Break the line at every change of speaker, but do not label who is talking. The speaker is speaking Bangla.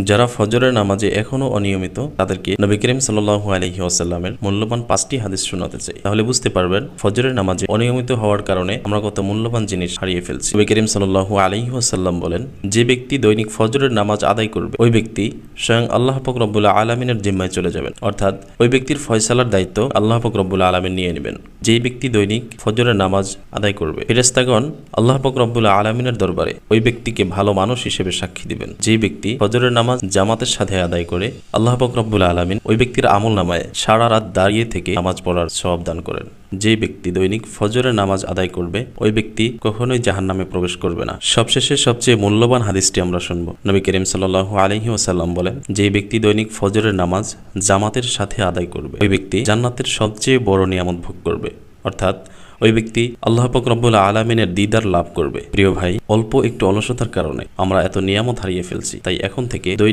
যারা ফজরের নামাজে এখনো অনিয়মিত তাদেরকে নবী করিম সাল্লাল্লাহু আলাইহি ওয়াসাল্লামের মূল্যবান 5টি হাদিস শোনাতে চাই, তাহলে বুঝতে পারবেন ফজরের নামাজে অনিয়মিত হওয়ার কারণে আমরা কত মূল্যবান জিনিস হারিয়ে ফেলছি। নবী করিম সাল্লাল্লাহু আলাইহি ওয়াসাল্লাম বলেন, যে ব্যক্তি দৈনিক ফজরের নামাজ আদায় করবে ওই ব্যক্তি স্বয়ং আল্লাহ পাক রব্বুল আলামিনের জিম্মায় চলে যাবেন, অর্থাৎ ওই ব্যক্তির ফয়সালার দায়িত্ব আল্লাহ পাক রব্বুল আলামিন নিয়ে নেবেন। যেই ব্যক্তি দৈনিক ফজরের নামাজ আদায় করবে ফেরেশতাগণ আল্লাহ পাক রব্বুল আলামিনের দরবারে ওই ব্যক্তিকে ভালো মানুষ হিসেবে সাক্ষী দিবেন। যেই ব্যক্তি ফজরের নামাজ জামাতের সাথে আদায় করে আল্লাহ পাক রব্বুল আলামিন ওই ব্যক্তির আমল নামায় সারা রাত দাঁড়িয়ে থেকে নামাজ পড়ার সওয়াব দান করেন। যেই ব্যক্তি দৈনিক ফজরের নামাজ আদায় করবে ওই ব্যক্তি কখনোই জাহান্নামে প্রবেশ করবে না। সবশেষে সবচেয়ে মূল্যবান হাদিসটি আমরা শুনবো। নবী করিম সাল্লাল্লাহু আলাইহি ওয়াসাল্লাম বলেন, যেই ব্যক্তি দৈনিক ফজরের নামাজ জামাতের সাথে আদায় করবে ওই ব্যক্তি জান্নাতের সবচেয়ে বড় নিয়ামত ভোগ করবে, অর্থাৎ ওই ব্যক্তি আল্লাহ পাক রব্বুল আলামিনের দিদার লাভ করবে। প্রিয় ভাই, অল্প একটু অলসতার কারণে আমরা এত নিয়ামত হারিয়ে ফেলছি, তাই এখন থেকে